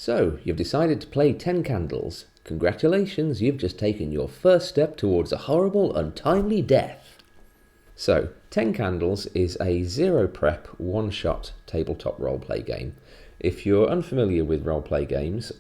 So, you've decided to play 10 Candles. Congratulations, you've just taken your first step towards a horrible, untimely death. So, 10 Candles is a zero prep, one-shot tabletop roleplay game. If you're unfamiliar with roleplay games,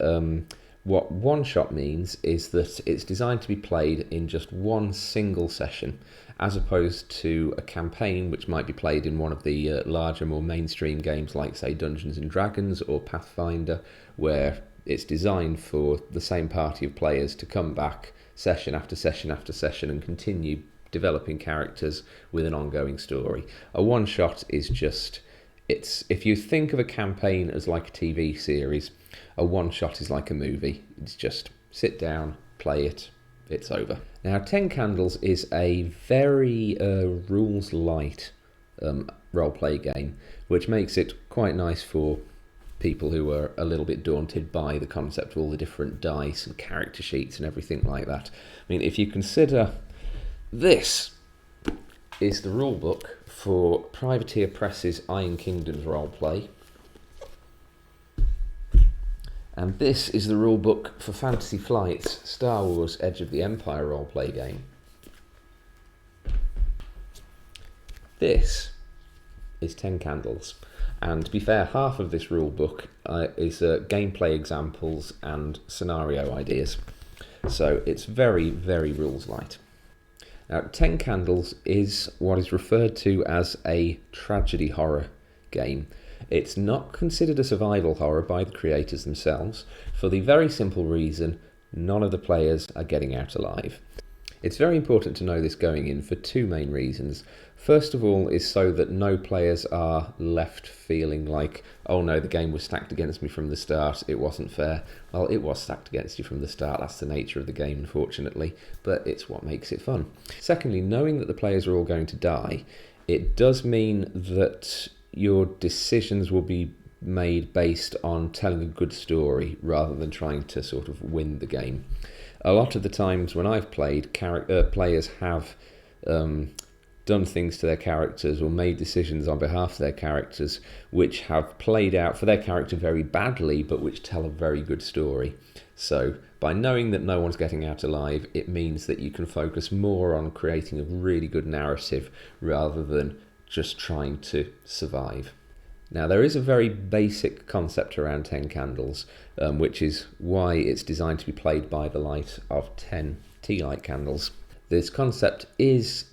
what one-shot means is that it's designed to be played in just one single session, as opposed to a campaign which might be played in one of the larger, more mainstream games like, say, Dungeons & Dragons or Pathfinder, where it's designed for the same party of players to come back session after session after session and continue developing characters with an ongoing story. A one-shot is just... if you think of a campaign as like a TV series, a one-shot is like a movie. It's just sit down, play it, it's over. Now, 10 Candles is a very rules-light roleplay game, which makes it quite nice for people who are a little bit daunted by the concept of all the different dice and character sheets and everything like that. I mean, if you consider this is the rulebook for Privateer Press's Iron Kingdoms roleplay, and this is the rulebook for Fantasy Flight's Star Wars Edge of the Empire roleplay game. This is 10 Candles, and to be fair, half of this rulebook is gameplay examples and scenario ideas, so it's very, very rules light. Now, 10 Candles is what is referred to as a tragedy horror game. It's not considered a survival horror by the creators themselves, for the very simple reason none of the players are getting out alive. It's very important to know this going in for two main reasons. First of all is so that no players are left feeling like, oh no, the game was stacked against me from the start, it wasn't fair. Well, it was stacked against you from the start, that's the nature of the game, unfortunately, but it's what makes it fun. Secondly, knowing that the players are all going to die, it does mean that your decisions will be made based on telling a good story rather than trying to sort of win the game. A lot of the times when I've played, players have done things to their characters or made decisions on behalf of their characters which have played out for their character very badly, but which tell a very good story. So by knowing that no one's getting out alive, it means that you can focus more on creating a really good narrative rather than just trying to survive. Now, there is a very basic concept around 10 Candles, which is why it's designed to be played by the light of 10 tea light candles. This concept is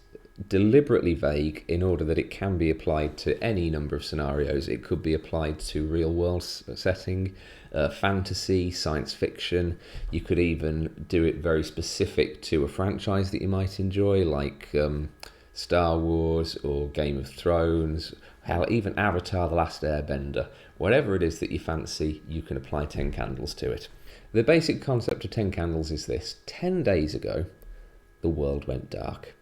deliberately vague in order that it can be applied to any number of scenarios. It could be applied to real world setting, fantasy, science fiction. You could even do it very specific to a franchise that you might enjoy, like Star Wars or Game of Thrones, hell, even Avatar: The Last Airbender. Whatever it is that you fancy, you can apply 10 Candles to it. The basic concept of 10 Candles is this: 10 days ago, the world went dark.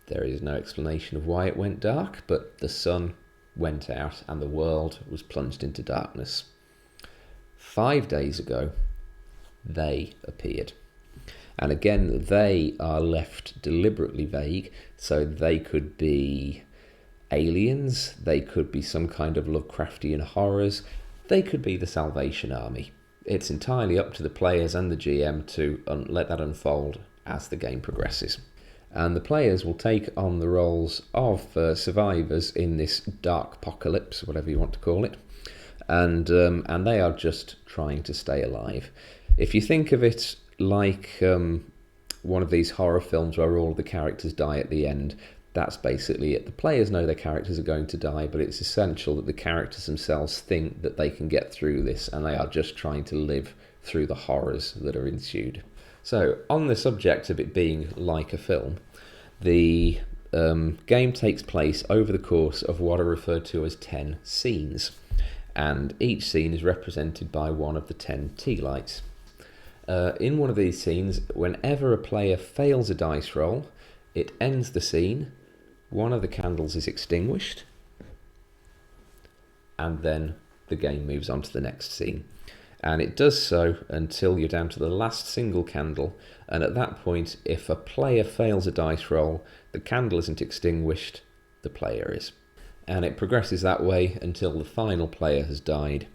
There is no explanation of why it went dark, but the sun went out and the world was plunged into darkness. 5 days ago, they appeared. And again, they are left deliberately vague, so they could be aliens, they could be some kind of Lovecraftian horrors, they could be the Salvation Army. It's entirely up to the players and the GM to let that unfold as the game progresses. And the players will take on the roles of survivors in this dark apocalypse, whatever you want to call it, and they are just trying to stay alive. If you think of it like one of these horror films where all of the characters die at the end, that's basically it. The players know their characters are going to die, but it's essential that the characters themselves think that they can get through this, and they are just trying to live through the horrors that are ensued. So, on the subject of it being like a film, the game takes place over the course of what are referred to as 10 scenes, and each scene is represented by one of the 10 tea lights. In one of these scenes, whenever a player fails a dice roll, it ends the scene, one of the candles is extinguished, and then the game moves on to the next scene. And it does so until you're down to the last single candle, and at that point, if a player fails a dice roll, the candle isn't extinguished, the player is. And it progresses that way until the final player has died,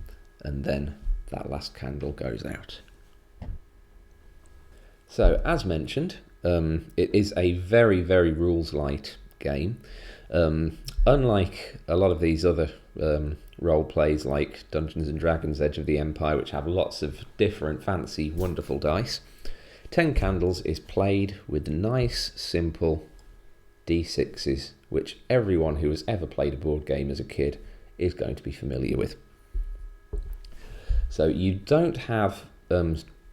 and then that last candle goes out. So, as mentioned, it is a very, very rules light game. Unlike a lot of these other role plays like Dungeons and Dragons Edge of the Empire, which have lots of different fancy wonderful dice, 10 Candles is played with nice simple d6s, which everyone who has ever played a board game as a kid is going to be familiar with. So you don't have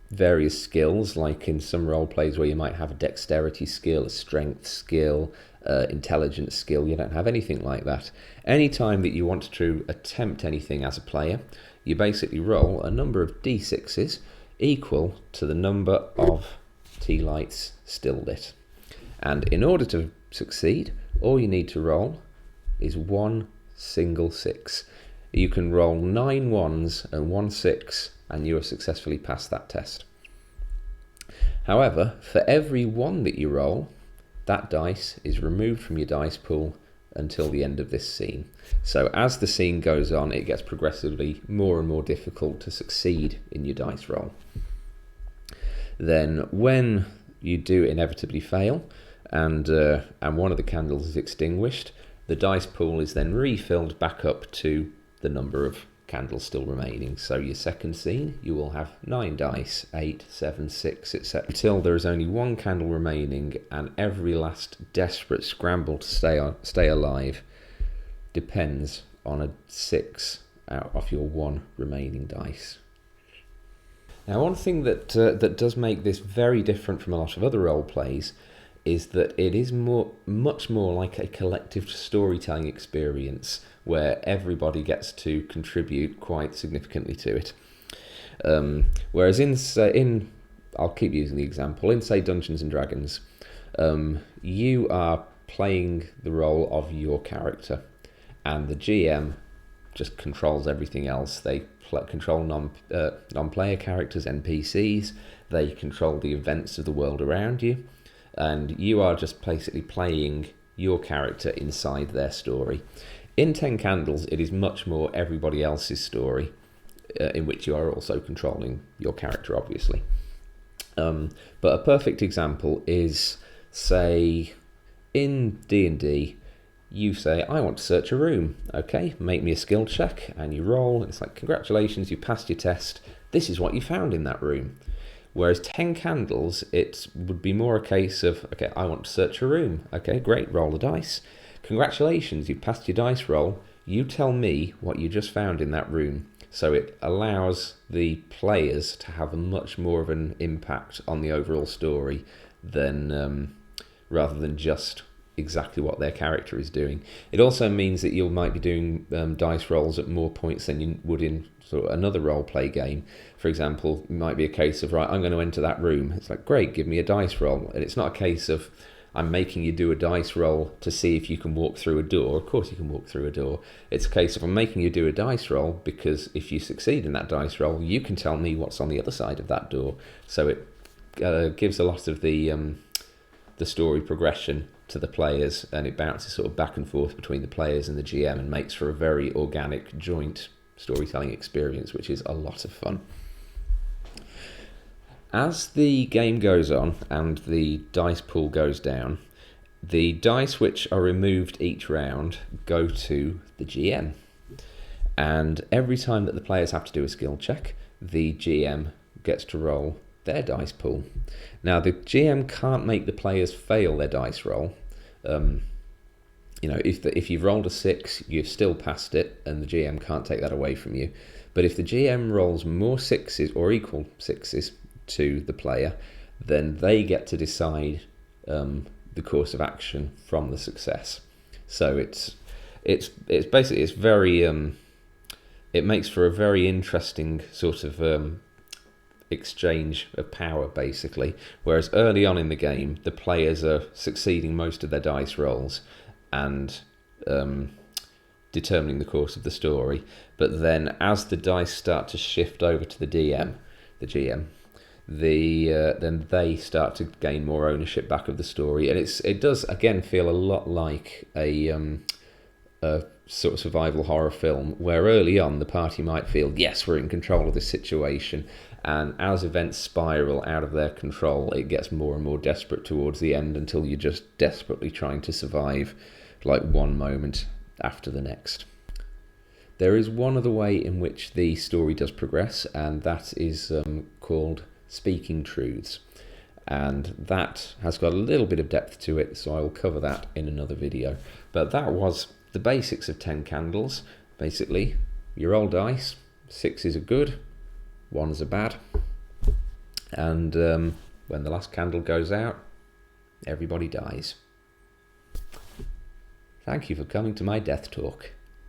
various skills like in some role plays where you might have a dexterity skill, a strength skill, intelligence skill. You don't have anything like that. Anytime that you want to attempt anything as a player, you basically roll a number of d6s equal to the number of tea lights still lit. And in order to succeed, all you need to roll is one single 6. You can roll 9 ones and 1 6 and you have successfully passed that test. However, for every 1 that you roll, that dice is removed from your dice pool until the end of this scene. So as the scene goes on, it gets progressively more and more difficult to succeed in your dice roll. Then when you do inevitably fail and one of the candles is extinguished, the dice pool is then refilled back up to the number of candles still remaining. So your second scene, you will have 9 dice, 8, 7, 6, etc. until there is only 1 candle remaining, and every last desperate scramble to stay alive depends on a 6 out of your 1 remaining dice. Now, one thing that does make this very different from a lot of other role plays is that it is much more like a collective storytelling experience where everybody gets to contribute quite significantly to it. Whereas in I'll keep using the example, in say Dungeons and Dragons, you are playing the role of your character and the GM just controls everything else. They control non-player characters, NPCs, they control the events of the world around you, and you are just basically playing your character inside their story. In 10 Candles, it is much more everybody else's story, in which you are also controlling your character, obviously. But a perfect example is, say, in D&D, you say, I want to search a room. Okay, make me a skill check, and you roll. It's like, congratulations, you passed your test. This is what you found in that room. Whereas 10 Candles, it would be more a case of, okay, I want to search a room. Okay, great, roll the dice. Congratulations, you passed your dice roll. You tell me what you just found in that room. So it allows the players to have a much more of an impact on the overall story than rather than just exactly what their character is doing. It also means that you might be doing dice rolls at more points than you would in sort of another role play game. For example, it might be a case of, right, I'm going to enter that room. It's like, great, give me a dice roll. And it's not a case of, I'm making you do a dice roll to see if you can walk through a door. Of course you can walk through a door. It's a case of, I'm making you do a dice roll because if you succeed in that dice roll, you can tell me what's on the other side of that door. So it gives a lot of the story progression to the players, and it bounces sort of back and forth between the players and the GM and makes for a very organic joint storytelling experience, which is a lot of fun. As the game goes on and the dice pool goes down, the dice which are removed each round go to the GM. And every time that the players have to do a skill check, the GM gets to roll their dice pool. Now, the GM can't make the players fail their dice roll. If you've rolled a 6, you've still passed it, and the GM can't take that away from you. But if the GM rolls more 6s or equal 6s to the player, then they get to decide the course of action from the success. So it's basically very it makes for a very interesting sort of exchange of power, basically. Whereas early on in the game, the players are succeeding most of their dice rolls and determining the course of the story. But then, as the dice start to shift over to the GM, then they start to gain more ownership back of the story, and it does again feel a lot like a sort of survival horror film where early on the party might feel, yes, we're in control of this situation, and as events spiral out of their control, it gets more and more desperate towards the end until you're just desperately trying to survive like one moment after the next. There is one other way in which the story does progress, and that is called speaking truths. And that has got a little bit of depth to it, so I will cover that in another video. But that was the basics of 10 candles. Basically, you roll dice, 6s are good, 1s are bad, and when the last candle goes out, everybody dies. Thank you for coming to my death talk.